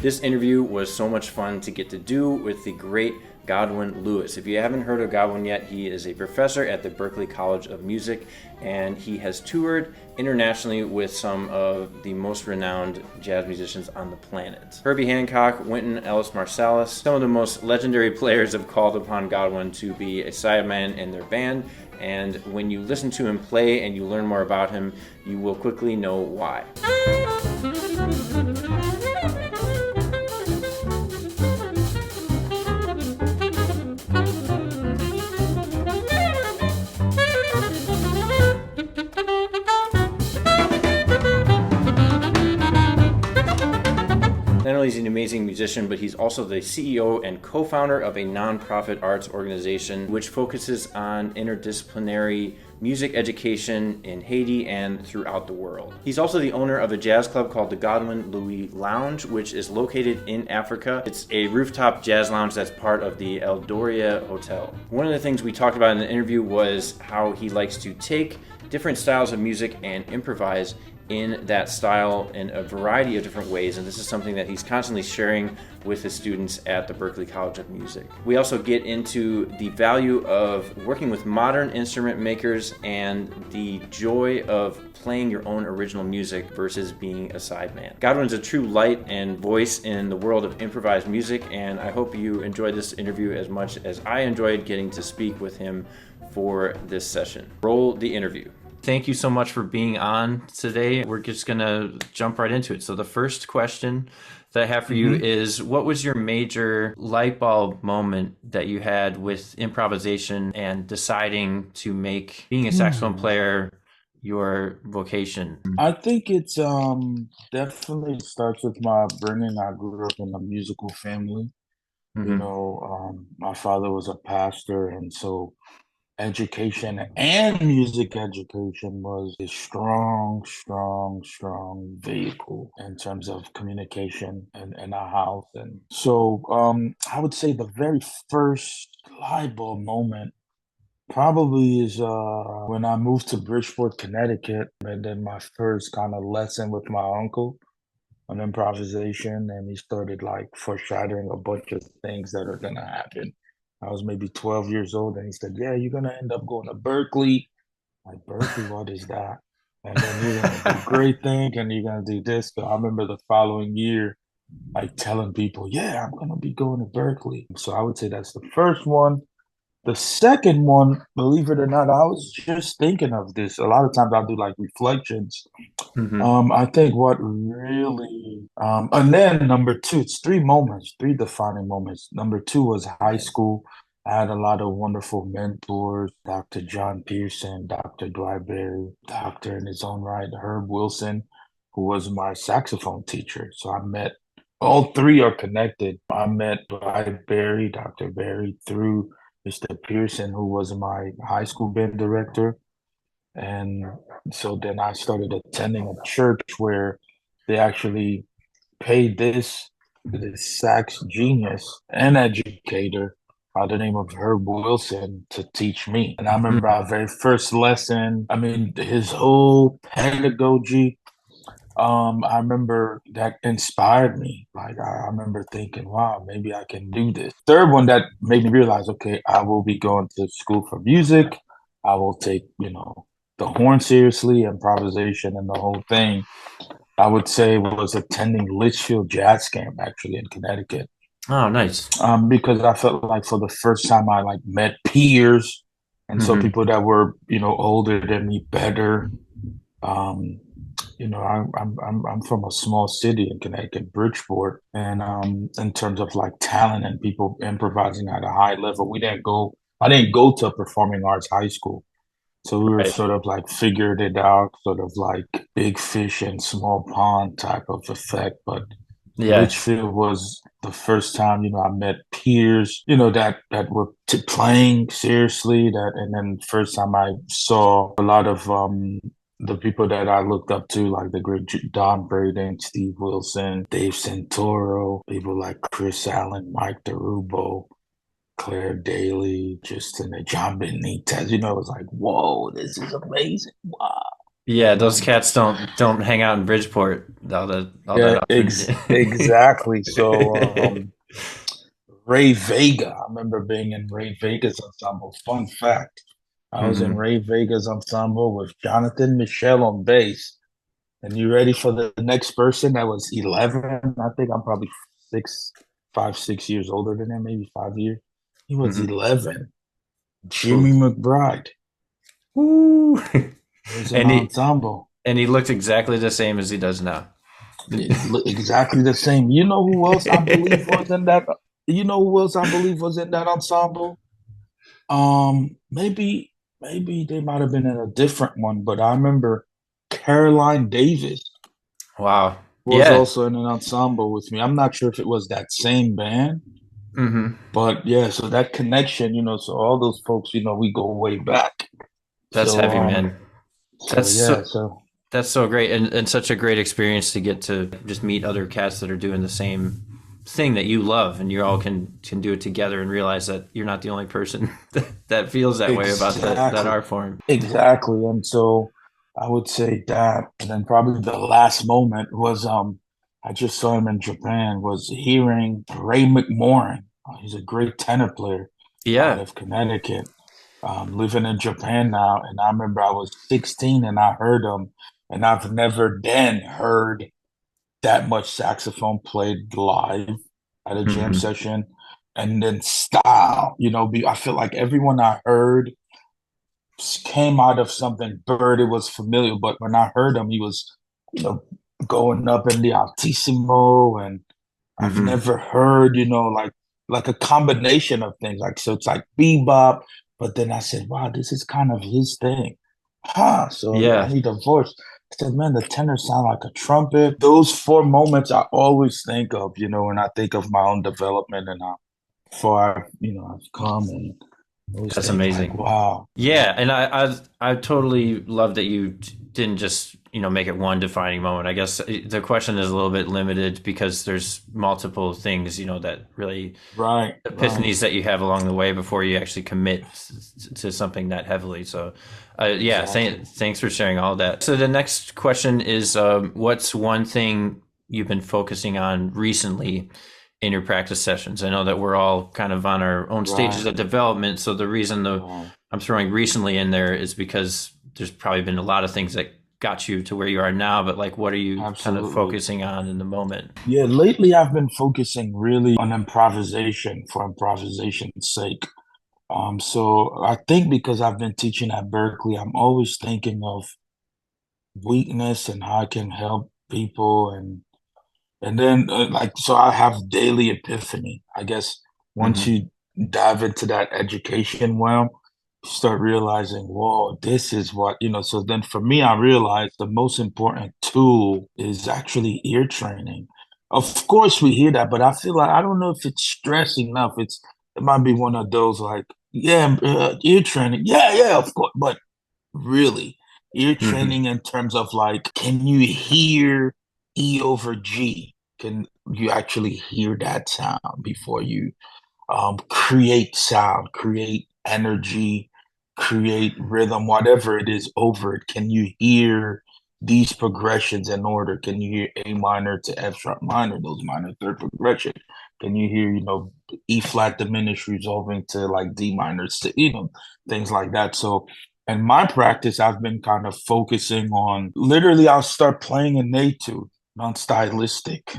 This interview was so much fun to get to do with the great Godwin Louis. If you haven't heard of Godwin yet, he is a professor at the Berklee College of Music, and he has toured internationally with some of the most renowned jazz musicians on the planet. Herbie Hancock, Wynton Ellis Marsalis, some of the most legendary players have called upon Godwin to be a sideman in their band, and when you listen to him play and you learn more about him, you will quickly know why. Not only is he an amazing musician, but he's also the CEO and co-founder of a nonprofit arts organization which focuses on interdisciplinary music education in Haiti and throughout the world. He's also the owner of a jazz club called the Godwin Louis Lounge, which is located in Africa. It's a rooftop jazz lounge that's part of the Eldoria Hotel. One of the things we talked about in the interview was how he likes to take different styles of music and improvise in that style in a variety of different ways, and this is something that he's constantly sharing with his students at the Berklee College of Music. We also get into the value of working with modern instrument makers and the joy of playing your own original music versus being a sideman. Godwin's a true light and voice in the world of improvised music, and I hope you enjoyed this interview as much as I enjoyed getting to speak with him for this session. Roll the interview. Thank you so much for being on today. We're just going to jump right into it. So the first question that I have for you is, what was your major light bulb moment that you had with improvisation and deciding to make being a saxophone player your vocation? I think it's definitely starts with my upbringing. I grew up in a musical family. My father was a pastor, and so education and music education was a strong vehicle in terms of communication in our house. And so I would say the very first light bulb moment probably is when I moved to Bridgeport, Connecticut, and then my first kind of lesson with my uncle on improvisation, and he started like foreshadowing a bunch of things that are gonna happen. I was maybe 12 years old, and he said, "Yeah, you're gonna end up going to Berklee." Like, Berklee, what is that? And then you're gonna do great thing, and you're gonna do this. But I remember the following year, like telling people, "Yeah, I'm gonna be going to Berklee." So I would say that's the first one. The second one, believe it or not, I was just thinking of this. A lot of times I'll do like reflections. I think what really, and then number two, it's three moments, three defining moments. Number two was high school. I had a lot of wonderful mentors, Dr. John Pearson, Dr. Dwight Berry, Doctor in his own right, Herb Wilson, who was my saxophone teacher. So I met, all three are connected. I met Dwight Berry, Dr. Berry, through Mr. Pearson, who was my high school band director. And so then I started attending a church where they actually paid this sax genius and educator by the name of Herb Wilson to teach me. And I remember our very first lesson, I mean, his whole pedagogy, I remember that inspired me. Like, I remember thinking, wow, maybe I can do this. Third one that made me realize, okay, I will be going to school for music. I will take, the horn seriously, improvisation and the whole thing. I would say was attending Litchfield Jazz Camp actually in Connecticut. Oh, nice. Because I felt like for the first time I like met peers, and so people that were older than me, better. I'm from a small city in Connecticut, Bridgeport, and in terms of like talent and people improvising at a high level, I didn't go to a performing arts high school. So we were sort of like figured it out, sort of like big fish in small pond type of effect. But Litchfield was the first time, I met peers, that were playing seriously. And then first time I saw a lot of the people that I looked up to, like the great Don Braden, Steve Wilson, Dave Santoro, people like Chris Allen, Mike DeRubo, Claire Daly, Justin, John Benitez. It was like, whoa, this is amazing. Wow. Yeah, those cats don't hang out in Bridgeport all Yeah, that often. exactly. So, Ray Vega, I remember being in Ray Vega's ensemble. Fun fact, I was in Hmm. Ray Vega's ensemble with Jonathan Michelle on bass. And you ready for the next person that was 11? I think I'm probably 6 years older than him, maybe 5 years. He was Hmm. 11. Ooh. Jimmy McBride. Woo. He was in And our he ensemble. and he looked exactly the same as he does now. Exactly the same. You know who else I believe was in that? You know who else I believe was in that ensemble? Maybe they might have been in a different one, but I remember Caroline Davis Wow. was Yeah. also in an ensemble with me. I'm not sure if it was that same band, Hmm. but yeah, so that connection, so all those folks, we go way back. That's So heavy, man. so That's yeah, so so that's so great and such a great experience to get to just meet other cats that are doing the same thing that you love and you all can do it together and realize that you're not the only person that feels that way about that exactly, art form. exactly. And so I would say that, and then probably the last moment was I just saw him in Japan, was hearing Ray McMorrin. He's a great tenor player out Yeah. of Connecticut, living in Japan now. And I remember I was 16 and I heard him, and I've never then heard that much saxophone played live at a jam Hmm. session. And then style, I feel like everyone I heard came out of something Bird, it was familiar, but when I heard him, he was, you know, going up in the altissimo, and I've Hmm. never heard, like a combination of things. Like so it's like bebop, but then I said, wow, this is kind of his thing. Huh. So I Yeah. need a voice. I said, man, the tenor sound like a trumpet. Those four moments I always think of, when I think of my own development and how far, I've come, and I always That's think like, amazing. wow. Yeah, and I totally love that you didn't just make it one defining moment. I guess the question is a little bit limited because there's multiple things that really Right, right. epiphanies that you have along the way before you actually commit to something that heavily. So, yeah, Exactly. thanks for sharing all that. So the next question is, what's one thing you've been focusing on recently in your practice sessions? I know that we're all kind of on our own stages Right, of development. So the reason right. I'm throwing recently in there is because there's probably been a lot of things that got you to where you are now, but like, what are you kind of Absolutely. focusing on in the moment? Yeah, lately I've been focusing really on improvisation for improvisation's sake. So I think because I've been teaching at Berklee, I'm always thinking of weakness and how I can help people, and then like so I have daily epiphany. I guess once Hmm. you dive into that education realm, you start realizing, whoa, this is what, so then for me, I realized the most important tool is actually ear training. Of course we hear that, but I feel like I don't know if it's stressed enough. It might be one of those like, yeah, ear training. Yeah, yeah, of course. But really, ear Hmm. training in terms of like, can you hear E over G? Can you actually hear that sound before you create sound, create energy, create rhythm, whatever it is over it? Can you hear these progressions in order? Can you hear A minor to F sharp minor, those minor third progression? Can you hear, E flat diminished resolving to like D minor, things like that. So in my practice, I've been kind of focusing on literally, I'll start playing an etude, non-stylistic,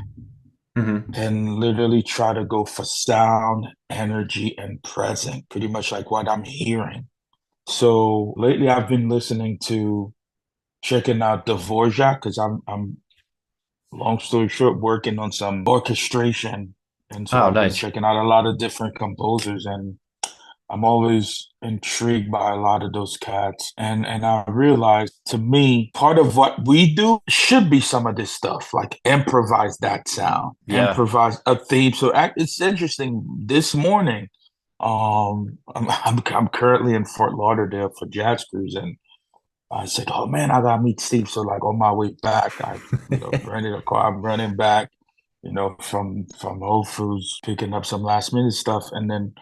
Hmm. and literally try to go for sound, energy, and present, pretty much like what I'm hearing. So lately, I've been listening to checking out Dvorak because I'm long story short working on some orchestration, and so Oh, I've been nice. checking out a lot of different composers, and I'm always intrigued by a lot of those cats. And I realized to me, part of what we do should be some of this stuff, like improvise that sound, Yeah. improvise a theme. So it's interesting. This morning, I'm currently in Fort Lauderdale for Jazz Cruise, and I said, "Oh man, I gotta meet Steve." So like on my way back, I rented a car. I'm running back, from Whole Foods, picking up some last minute stuff, and then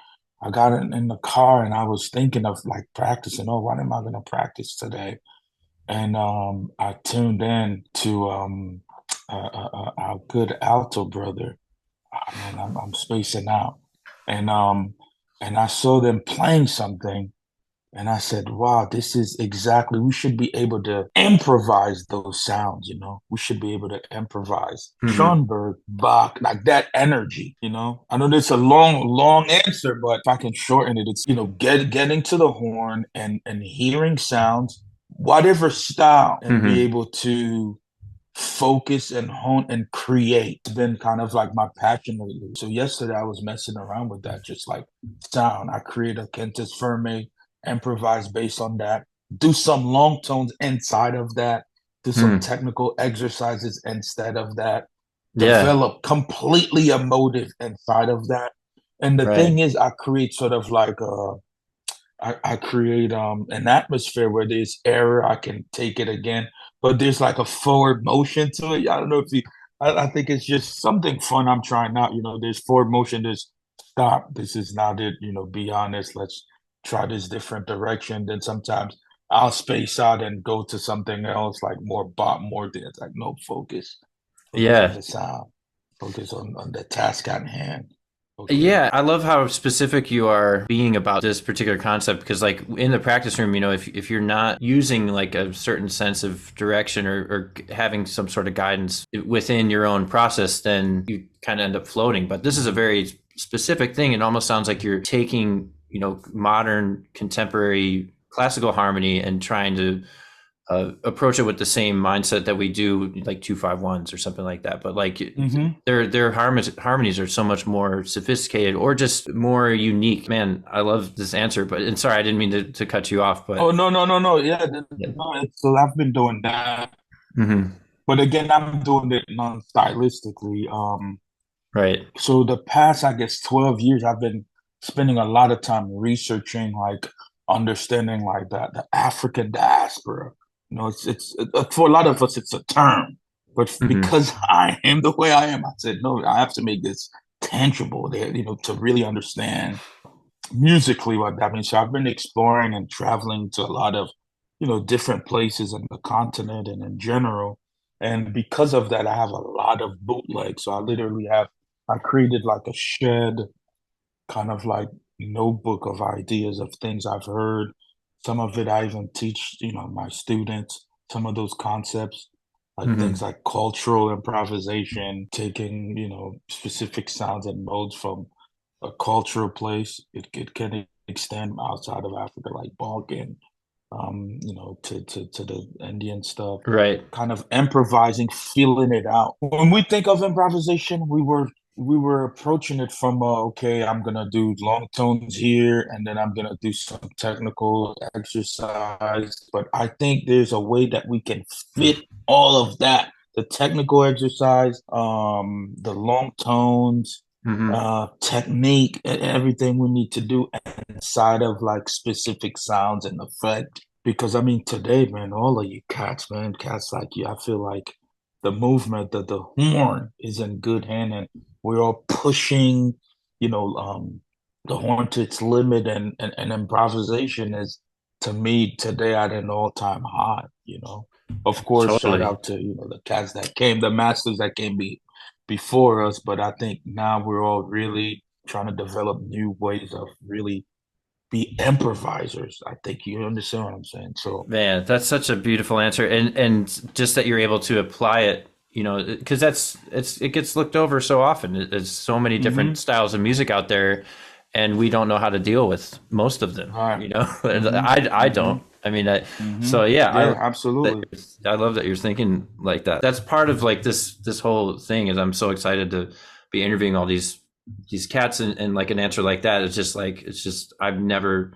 I got in the car and I was thinking of like practicing. Oh, what am I gonna practice today? and I tuned in to our good alto brother. Ah, man, I'm spacing out, and I saw them playing something, and I said, wow, this is exactly, we should be able to improvise those sounds, you know? We should be able to improvise. Hmm. Schoenberg, Bach, like that energy, you know? I know that's a long, long answer, but if I can shorten it, it's, you know, getting to the horn and hearing sounds, whatever style, and be Hmm. able to focus and hone and create. It's been kind of like my passion lately. So yesterday I was messing around with that, just like sound. I create a Kentis Ferme, improvise based on that, do some long tones inside of that, do some Hmm. technical exercises instead of that, Yeah. develop completely emotive inside of that. And the Right. thing is, I create sort of like I create an atmosphere where there's error, I can take it again, but there's like a forward motion to it. I don't know if you, I think it's just something fun I'm trying out. You know, there's forward motion, there's stop. This is not it, you know, be honest. Let's try this different direction. Then sometimes I'll space out and go to something else, like more bop, more dance, like no focus. Focus on Yeah. the sound, focus on the task at hand. Okay. Yeah, I love how specific you are being about this particular concept because, like, in the practice room, if you're not using like a certain sense of direction or having some sort of guidance within your own process, then you kind of end up floating. But this is a very specific thing. It almost sounds like you're taking, modern contemporary classical harmony and trying to approach it with the same mindset that we do like 251s or something like that. But like Mm-hmm. their harmonies are so much more sophisticated or just more unique. Man, I love this answer, but and sorry, I didn't mean to cut you off, Oh but no, no, no, no. Yeah, yeah. no, so I've been doing that. Hmm. But again, I'm doing it non-stylistically. Right. So the past, I guess, 12 years, I've been spending a lot of time researching, like understanding like that the African diaspora. You know, it's for a lot of us, it's a term, but Hmm. because I am the way I am, I said, no, I have to make this tangible there, you know, to really understand musically what that means. So I've been exploring and traveling to a lot of, you know, different places in the continent and in general. And because of that, I have a lot of bootlegs. So I created like a shed, kind of like notebook of ideas of things I've heard. Some of it I even teach, you know, my students, some of those concepts, like things Hmm. like cultural improvisation, taking, you know, specific sounds and modes from a cultural place. It can extend outside of Africa, like Balkan, you know, to the Indian stuff, Right. kind of improvising, feeling it out. When we think of improvisation, we were approaching it from okay, I'm gonna do long tones here, and then I'm gonna do some technical exercise. But I think there's a way that we can fit all of that, the technical exercise, the long tones, Hmm. technique, and everything we need to do inside of like specific sounds and effect. Because I mean, today, man, all of you cats, man, cats like you, I feel like the movement, the horn is in good hand, and we're all pushing, you know, the horn to its limit, and improvisation is, to me, today at an all-time high, you know. Of course, shout Totally. out to, you know, the cats that came, the masters that came before us, but I think now we're all really trying to develop new ways of really be improvisers. I think you understand what I'm saying. So, Man, that's such a beautiful answer, and just that you're able to apply it, because it gets looked over so often. There's so many different hmm styles of music out there, and we don't know how to deal with most of them. all right. hmm I hmm don't. I mean, so yeah, Yeah, absolutely. I love that you're thinking like that. That's part of like this whole thing. Is I'm so excited to be interviewing all these cats, and like an answer like that. It's just I've never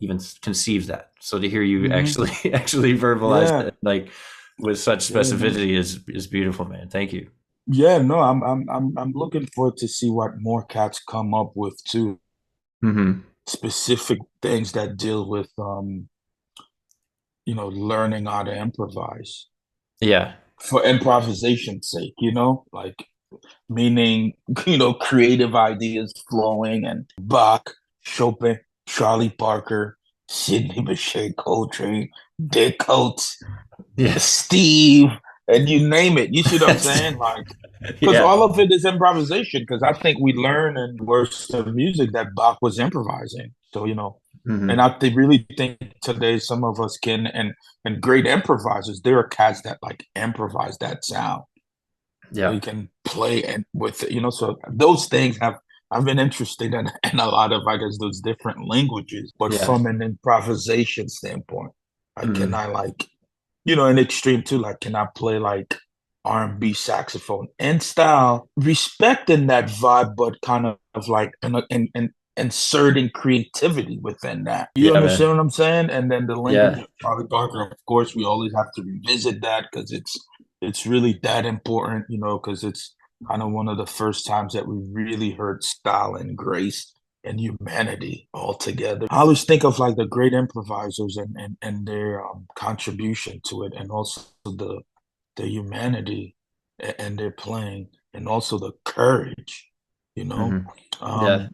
even conceived that. So to hear you hmm actually actually verbalize Yeah, it like with such yeah, man. specificity is beautiful, man. Thank you. Yeah, no, I'm looking forward to see what more cats come up with too. Hmm. Specific things that deal with you know, learning how to improvise Yeah. for improvisation's sake, you know, like meaning, you know, creative ideas flowing, and Bach, Chopin, Charlie Parker. Sidney Bechet, Coltrane, Dick Coates, Yeah. Steve, and you name it. You see what I'm saying? Like, because Yeah. all of it is improvisation. Because I think we learn in works of music that Bach was improvising. So and Hmm. really think today some of us can and great improvisers. There are cats that like improvise that sound. Yeah. They can play and with it, So those things have I've been interested in a lot of I guess those different languages, but Yeah. from an improvisation standpoint, like can Hmm. I like in extreme too, like can I play like R&B saxophone in style, respecting that vibe, but kind of like and inserting creativity within that. You Yeah, understand man. what I'm saying? And then the language Yeah. of Charlie Parker, of course, we always have to revisit that because it's really that important, because it's kind of one of the first times that we really heard style and grace and humanity all together. I always think of like the great improvisers and their contribution to it, and also the humanity and their playing, and also the courage, you know. Hmm. Yeah.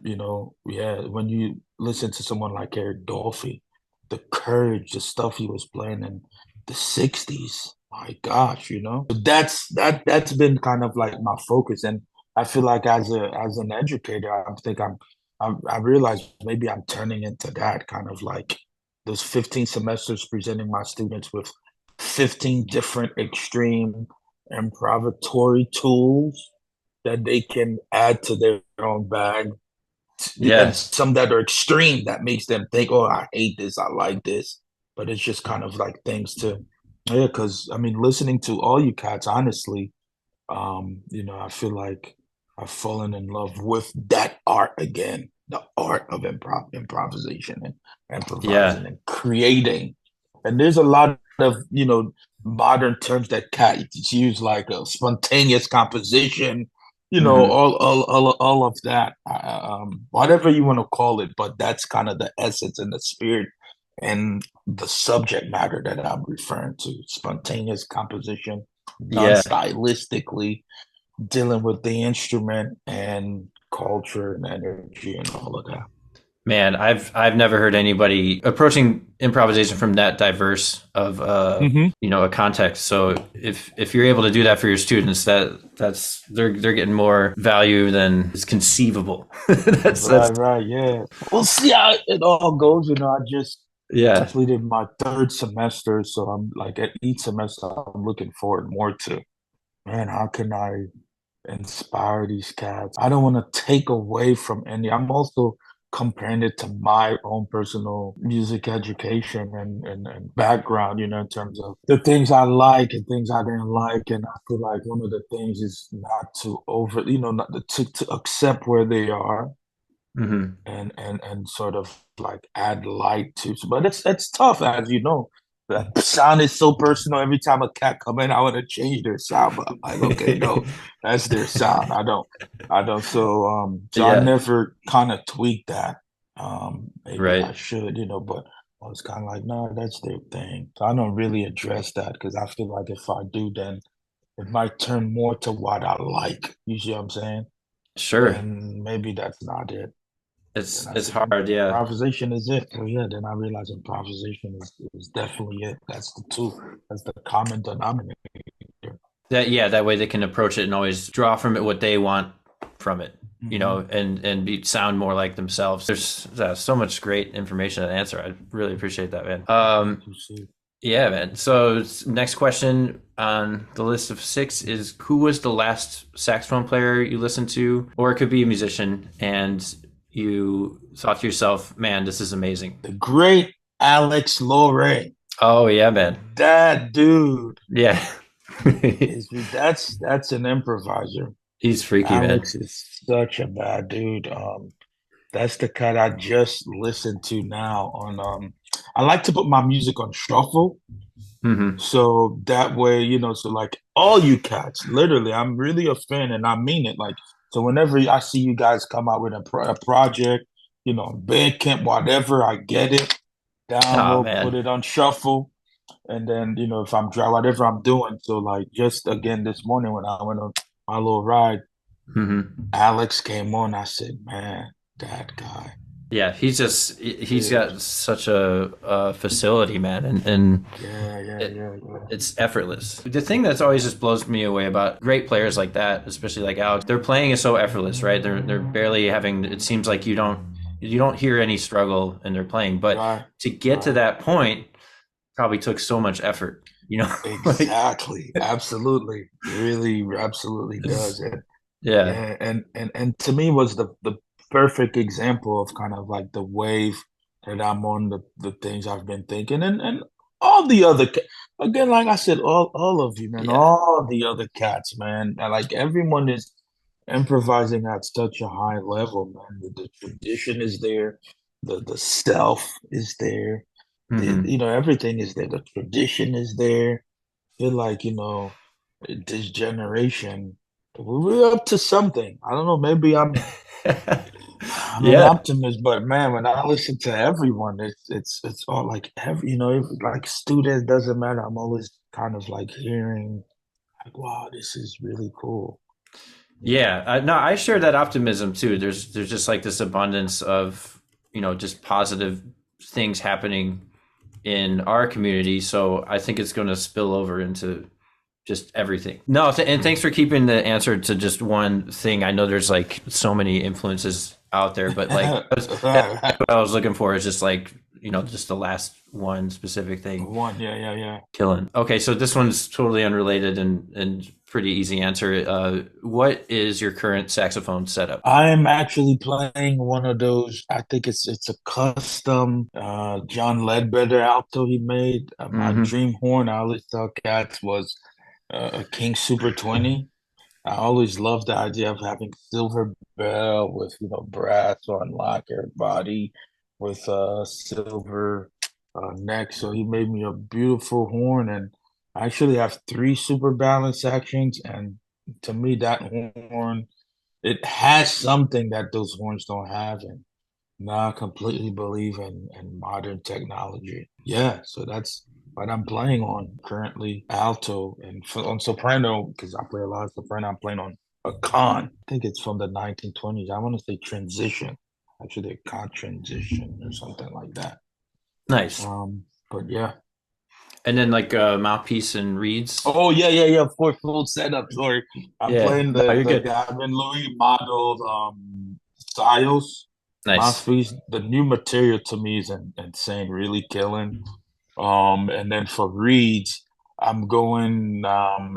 Yeah, when you listen to someone like Eric Dolphy, the courage, the stuff he was playing in the 60s, my gosh, So that's been kind of like my focus. And I feel like as an educator, I realize maybe I'm turning into that kind of like those 15 semesters presenting my students with 15 different extreme improvisatory tools that they can add to their own bag, and Yeah. some that are extreme that makes them think, oh, I hate this, I like this. But it's just kind of like things to, yeah, because I mean, listening to all you cats, honestly, I feel like I've fallen in love with that art again, the art of improvisation and Yeah. improvising and creating. And there's a lot of, modern terms that cats use, like a spontaneous composition, Hmm. all of that, whatever you want to call it, but that's kind of the essence and the spirit and the subject matter that I'm referring to, spontaneous composition done Yeah. stylistically, dealing with the instrument and culture and energy and all of that. Man, I've never heard anybody approaching improvisation from that diverse of Hmm. a context. So if you're able to do that for your students, that's they're getting more value than is conceivable. That's Right, yeah. We'll see how it all goes. I just yeah. completed my third semester, so I'm like at each semester, I'm looking forward more to, man, how can I inspire these cats? I don't want to take away from any. I'm also comparing it to my own personal music education and background, in terms of the things I like and things I didn't like. And I feel like one of the things is not to not to accept where they are Hmm. and sort of like add light to. But it's tough, as you know. That sound is so personal. Every time a cat come in, I want to change their sound, but I'm like, okay, no, that's their sound. I don't. So I Yeah. never kind of tweak that. Maybe I Right. should, but I was kind of like, no, that's their thing. So I don't really address that because I feel like if I do, then it might turn more to what I like. You see what I'm saying? Sure. And maybe that's not it. Then I It's said, hard. Yeah. improvisation is it. So yeah, then I realized improvisation is definitely it. That's the tool. That's the common denominator. That way they can approach it and always draw from it what they want from it, Hmm. and sound more like themselves. There's so much great information and answer. I really appreciate that, man. Thank you, Steve. Yeah, man. So next question on the list of six is, who was the last saxophone player you listened to, or it could be a musician, and you thought to yourself, man, this is amazing. The great Alex Lore. Oh yeah, man. That dude Yeah. that's an improviser. He's freaky, man. Alex is such a bad dude. That's the cut I just listened to now on I like to put my music on shuffle. Hmm. So that way, so like all you cats, literally, I'm really a fan and I mean it. Like, so whenever I see you guys come out with a project, Bandcamp, whatever, I get it, Oh download, put man. it on shuffle. And then, if I'm dry, whatever I'm doing. So like just again this morning when I went on my little ride, Hmm. Alex came on. I said, man, that guy. Yeah, he's Yeah, got such a facility, man, and yeah, yeah, it, yeah, yeah. it's effortless. The thing that's always just blows me away about great players like that, especially like Alex, their playing is so effortless, right? They're barely having. It seems like you don't hear any struggle in their playing, but Right, to get to right. that point probably took so much effort, like Exactly. Absolutely. Really, absolutely does. it's, And yeah, yeah, and to me was the perfect example of kind of like the wave that I'm on, the things I've been thinking, and all the other again, like I said, all of you, man, yeah. all the other cats, man, and like everyone is improvising at such a high level, man. The tradition is there, the self is there, Hmm. everything is there. The tradition is there. Feel like, this generation, we're up to something. I don't know, maybe I'm an Yeah. optimist, but man, when I listen to everyone, it's all like if, like students, doesn't matter. I'm always kind of like hearing like, wow, this is really cool. You know? Yeah, no, I share that optimism too. There's just like this abundance of just positive things happening in our community. So I think it's going to spill over into just everything. No, and thanks for keeping the answer to just one thing. I know there's like so many influences out there, but like that's what I was looking for is just like just the last one specific thing. One, yeah, yeah, yeah. Killing. Okay, so this one's totally unrelated and pretty easy answer. What is your current saxophone setup? I'm actually playing one of those. I think it's a custom John Ledbetter alto he made. My Hmm. dream horn, I always tell cats, was a King Super 20. I always loved the idea of having silver bell with brass on lacquer body with silver neck. So he made me a beautiful horn, and I actually have three super balance sections. And to me, that horn, it has something that those horns don't have. And now I completely believe in modern technology. Yeah, so that's what I'm playing on currently, alto and on soprano, because I play a lot of soprano. I'm playing on a con. I think it's from the 1920s. I want to say transition, actually a con transition or something like that. Nice. But yeah. And then like mouthpiece and reeds. Oh yeah, yeah, yeah. For full setup. Sorry, I'm Yeah. playing No, you're the good. Godwin Louis modeled styles Nice. mouthpiece. The new material to me is insane, really killing. And then for reeds, I'm going.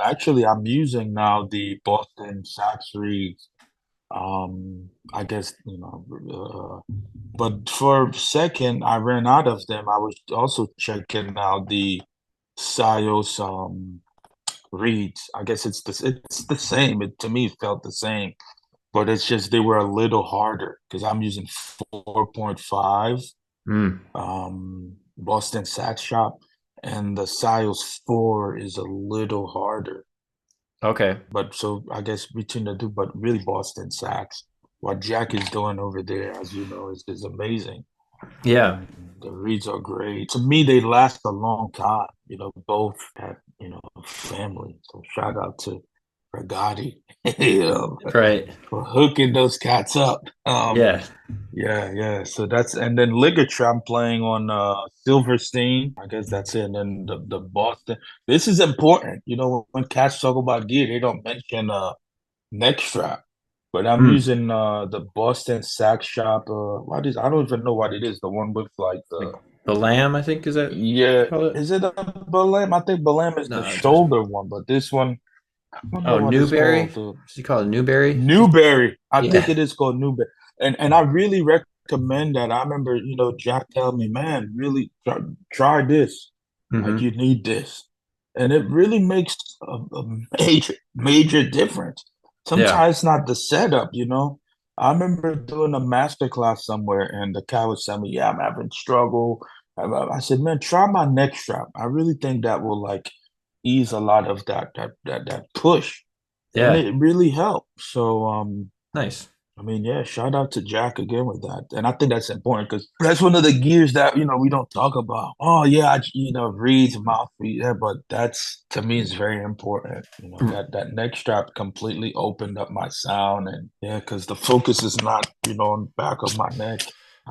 Actually, I'm using now the Boston Sax reeds. I guess but for second, I ran out of them. I was also checking out the Sios reeds. I guess it's the same. It to me it felt the same, but it's just they were a little harder because I'm using 4.5 Mm. Boston Sax Shop, and the Sios 4 is a little harder. Okay. But so I guess between the two, but really Boston Sax, what Jack is doing over there, as you know, is amazing. Yeah. And the reads are great. To me, they last a long time. Both have, family. So shout out to Brigatti, Right. for hooking those cats up. Yeah. Yeah, yeah. So that's and then ligature I'm playing on Silverstein. I guess that's it. And then the Boston. This is important. When cats talk about gear, they don't mention neck strap. But I'm Mm. using the Boston Sax Shop. What is I don't even know what it is. The one with like Like the the lamb, I think is that what yeah. you call it? Is it a Balam? I think Balam is the No, it's just shoulder one, but this one I don't know oh what it's Newberry. called. The Does he call it Newberry? Newberry. I think Yeah. it is called Newberry. And I really recommend that. I remember, Jack telling me, man, really try this. Like Hmm. you need this. And it really makes a major, major difference. Yeah. Sometimes it's not the setup. I remember doing a master class somewhere and the guy was telling me, yeah, I'm having struggle. I said, man, try my neck strap. I really think that will like ease a lot of that push and Yeah. it really helped. So, Nice. I mean, yeah, shout out to Jack again with that, and I think that's important because that's one of the gears that we don't talk about. Oh yeah, reeds, mouthpiece, yeah, but that's to me is very important. That neck strap completely opened up my sound, and yeah, because the focus is not on the back of my neck.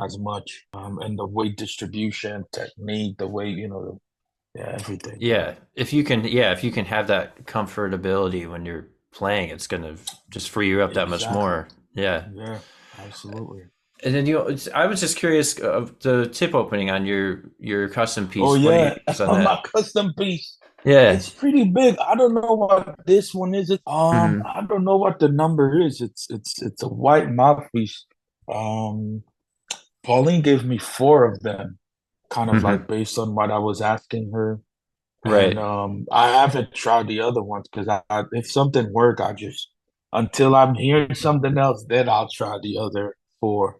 as much. And the weight distribution technique, the way, yeah, everything. Yeah, if you can have that comfortability when you're playing, it's gonna just free you up that much Exactly. more. Yeah. Yeah, absolutely. And then I was just curious of the tip opening on your custom Oh piece. What do you yeah, use on that? my custom piece. Yeah. It's pretty big. I don't know what this one is. Hmm. I don't know what the number is. It's a white mouthpiece. Um, Pauline gave me four of them, kind of Hmm. like based on what I was asking her. And Right. I haven't tried the other ones because if something work, I just until I'm hearing something else, then I'll try the other four.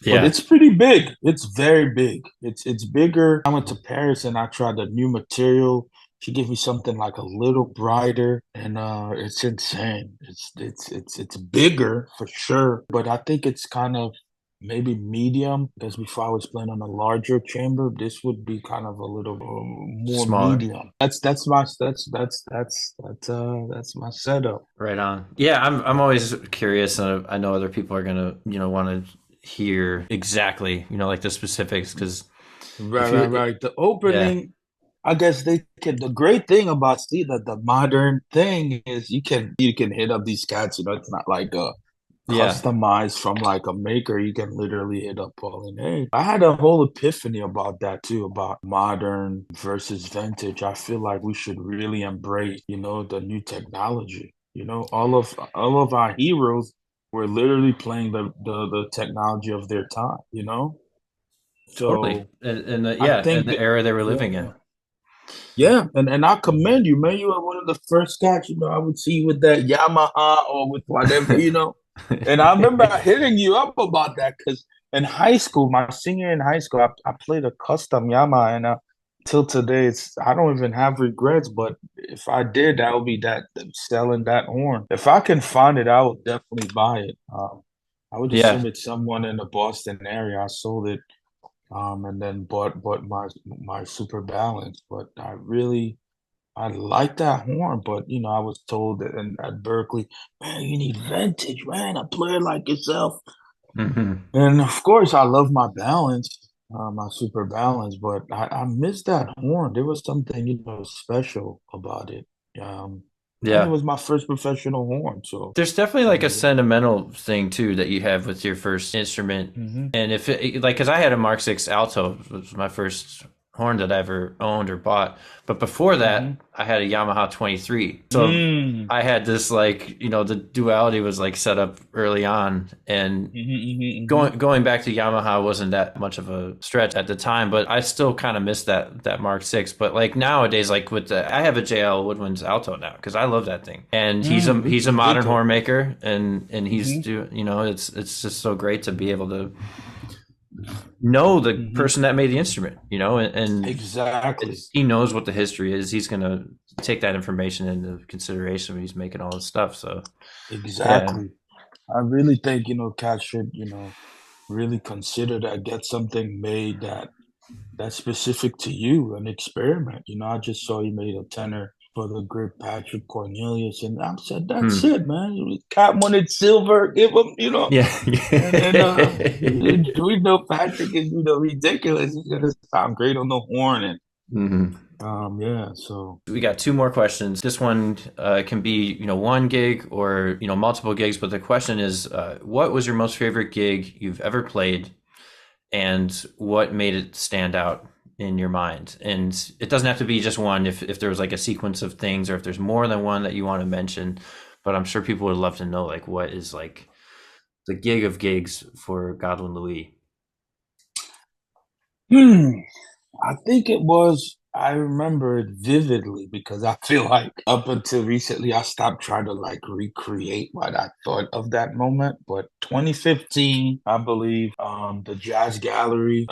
But Yeah. it's pretty big. It's very big. It's bigger. I went to Paris and I tried the new material. She gave me something like a little brighter, and it's insane. It's bigger for sure, but I think it's kind of maybe medium because before I was playing on a larger chamber, this would be kind of a little more Smaller. medium. That's my setup. Right on. Yeah, I'm always curious, and I know other people are gonna want to hear exactly like the specifics because Right, if right, you right. The yeah opening, I guess they can. The great thing about see that the modern thing is you can hit up these cats. It's not like a yeah customized from like a maker. You can literally hit up Pauline. Hey, I had a whole epiphany about that too, about modern versus vintage. I feel like we should really embrace, the new technology. All of our heroes were literally playing the technology of their time. totally So and the, I yeah and think the that era they were living yeah. in. Yeah, and I commend you, man. You are one of the first cats, I would see you with that Yamaha or with whatever. And I remember hitting you up about that because in high school, my senior in high school, I played a custom Yamaha, and till today, I don't even have regrets. But if I did, that would be that selling that horn. If I can find it, I would definitely buy it. I would Yeah, assume it's someone in the Boston area. I sold it and then bought my super balance. But I like that horn. But I was told that at Berklee, man, you need vintage, man, a player like yourself. hmm And of course, I love my balance, my super balance. But I miss that horn. There was something special about it. Um, and it yeah. was my first professional horn. So There's definitely like a yeah. sentimental thing too that you have with your first instrument, Hmm. and if it like because I had a Mark Six Alto, was my first horn that I ever owned or bought, but before that Hmm. I had a Yamaha 23. So Mm. I had this like the duality was like set up early on, and Hmm. Hmm. going back to Yamaha wasn't that much of a stretch at the time, but I still kind of miss that Mark Six. But like nowadays, like I have a JL Woodwinds Alto now because I love that thing, and he's a modern Ditto. horn maker, and he's Hmm. do it's just so great to be able to know the Hmm. person that made the instrument, and Exactly. he knows what the history is. He's gonna take that information into consideration when he's making all this stuff. So yeah. Exactly. I really think, cats should, really consider that, get something made that's specific to you and experiment. I just saw you made a tenor for the great Patrick Cornelius, and I said, that's Hmm. it, man. Cat wanted silver, give him, Yeah. and we know Patrick is, ridiculous. He's gonna sound great on the horn, and Mhm. yeah, so. We got two more questions. This one can be, one gig or, multiple gigs. But the question is, what was your most favorite gig you've ever played, and what made it stand out in your mind? And it doesn't have to be just one. If there was like a sequence of things, or if there's more than one that you want to mention, but I'm sure people would love to know like what is like the gig of gigs for Godwin Louis. Hmm. I think it was, I remember it vividly because I feel like up until recently, I stopped trying to like recreate what I thought of that moment. But 2015, I believe, the Jazz Gallery,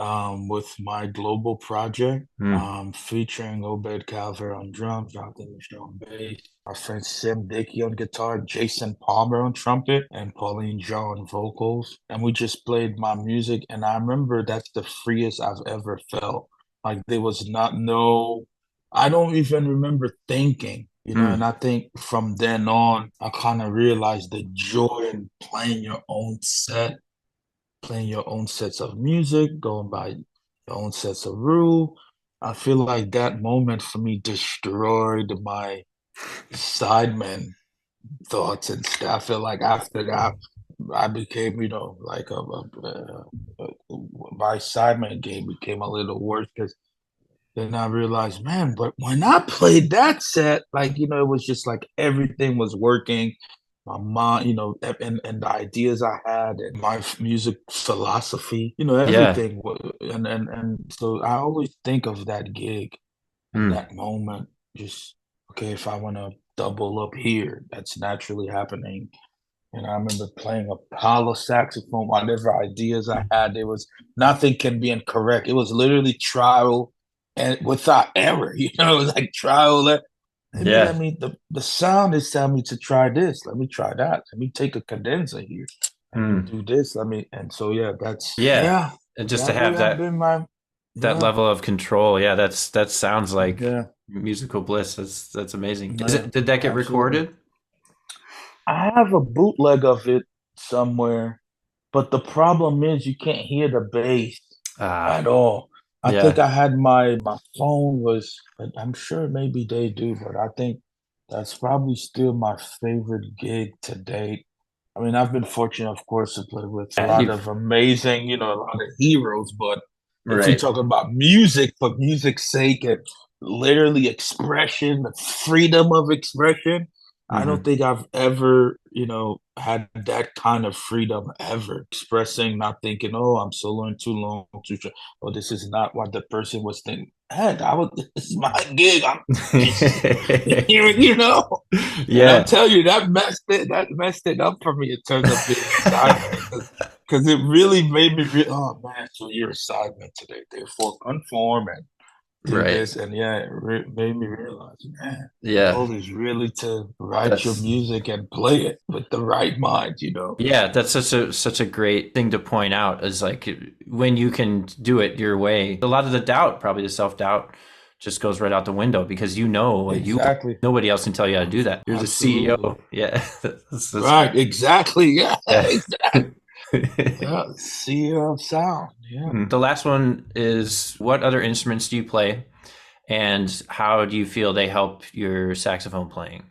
with my global project, Hmm. featuring Obed Calver on drums, Jonathan Michelle on bass, our friend Sim Dickey on guitar, Jason Palmer on trumpet, and Pauline Joe on vocals. And we just played my music. And I remember that's the freest I've ever felt. Like there was not no, I don't even remember thinking, and Hmm. I think from then on, I kind of realized the joy in playing your own set playing your own sets of music, going by your own sets of rule. I feel like that moment for me destroyed my sideman thoughts and stuff. I feel like after that, I became, like my sideman game became a little worse because then I realized, man, but when I played that set, like, it was just like everything was working. My mind, and the ideas I had and my music philosophy, Yeah. everything. And so I always think of that gig and Mm. that moment, just, okay, if I want to double up here, that's naturally happening. And I remember playing a hollow saxophone, whatever ideas I had, there was nothing can be incorrect. It was literally trial and without error, it was like trial. Maybe Yeah. the sound is telling me to try this. Let me try that. Let me take a condenser here. Let me Mm. do this. And so, yeah, Yeah. And just to that would have have been my, that yeah, level of control, yeah, that sounds like yeah, musical bliss. That's amazing. Is yeah, it, did that get absolutely. recorded? I have a bootleg of it somewhere, but the problem is you can't hear the bass Ah, at all. I think yeah. I had my phone was, I'm sure maybe they do, but I think that's probably still my favorite gig to date. I mean, I've been fortunate, of course, to play with a Yeah, lot of amazing, a lot of heroes, but if you're right. talking about music for music's sake and literally expression, the freedom of expression, I don't Hmm. think I've ever, had that kind of freedom ever. Expressing, not thinking, oh, I'm soloing too long, too short. Oh, this is not what the person was thinking. Heck, this is my gig. I'm just, you know. And I'll Yeah. tell you, that messed it up for me in terms of being a sideman. Because it really made me oh man, so you're a sideman today. Therefore, conform and do Right. this. And yeah, it made me realize, man, the Yeah. goal is really to write your That's music and play it with the right mind. yeah, that's such a great thing to point out is like when you can do it your way. A lot of the doubt, probably the self-doubt just goes right out the window because you know what you want. Exactly. Nobody else can tell you how to do that. You're the Absolutely. CEO. Yeah. That's Right. Exactly. Yeah. yeah. Exactly. Yeah. CEO of sound. Yeah. The last one is what other instruments do you play and how do you feel they help your saxophone playing?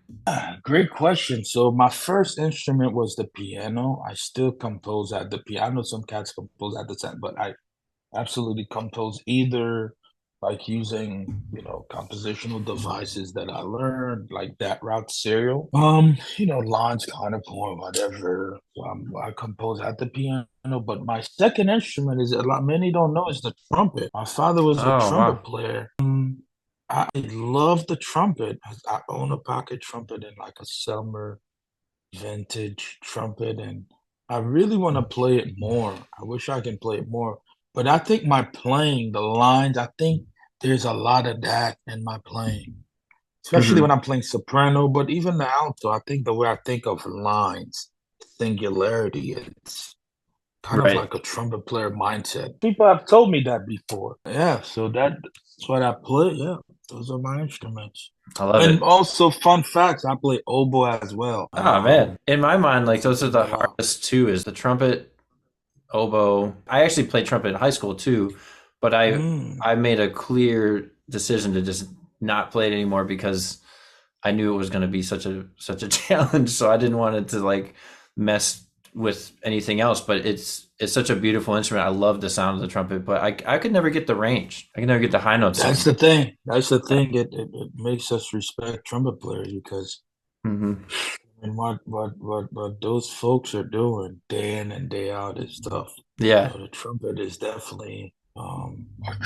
Great question. So my first instrument was the piano. I still compose at the piano. Some cats compose at the time, but I absolutely compose either like using, compositional devices that I learned, like that route serial. Lines, kind of poem, whatever. I compose at the piano, but my second instrument is a lot many don't know is the trumpet. My father was a Oh, wow. trumpet player. I love the trumpet. I own a pocket trumpet and like a Selmer vintage trumpet, and I really want to play it more. I wish I can play it more, but I think my playing, the lines, I think there's a lot of that in my playing, especially when Hmm. I'm playing soprano, but even the alto. I think the way I think of lines, singularity, it's kind of Right. like a trumpet player mindset. People have told me that before. Yeah, so that's what I play. Yeah, those are my instruments. I love And it. also, fun facts, I play oboe as well. Oh man. In my mind, like That's those are the a lot. hardest too, is the trumpet, oboe. I actually played trumpet in high school too, but Mm, I made a clear decision to just not play it anymore because I knew it was going to be such a challenge. So I didn't want it to like mess with anything else. But it's such a beautiful instrument. I love the sound of the trumpet, but I could never get the range. I could never get the high notes that's in. the thing. That's the thing. It makes us respect trumpet players because Hmm. and what those folks are doing day in and day out is tough. Yeah. The trumpet is definitely a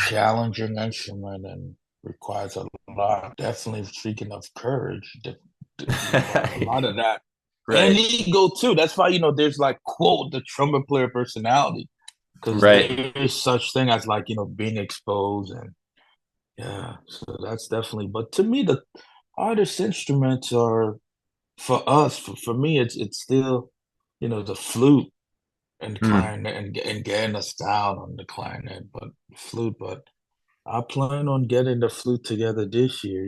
challenging instrument and requires a lot. Definitely speaking of courage, requires a lot of that. And Right. ego too. That's why, there's like quote the trumpet player personality. Because Right. there is such thing as like, being exposed and yeah, so that's definitely. But to me, the hardest instruments are for us. For me, it's still, the flute and Mm. clarinet and getting us down on the clarinet, but flute. But I plan on getting the flute together this year.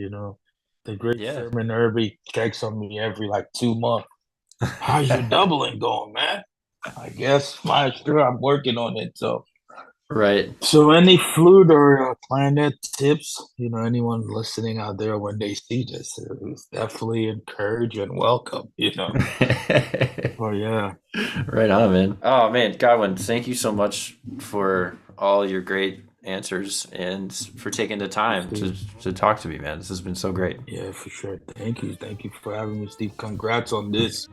The great Yeah. Sherman Irby checks on me every like 2 months. How's your doubling going, man? I guess maestro, I'm working on it. So, Right. so any flute or clarinet tips, anyone listening out there when they see this, is definitely encourage and welcome. Oh yeah, Right on, man. Oh man, Godwin, thank you so much for all your great answers and for taking the time to Steve. talk to me, man. This has been so great. Yeah, for sure. Thank you for having me, Steve. Congrats on this.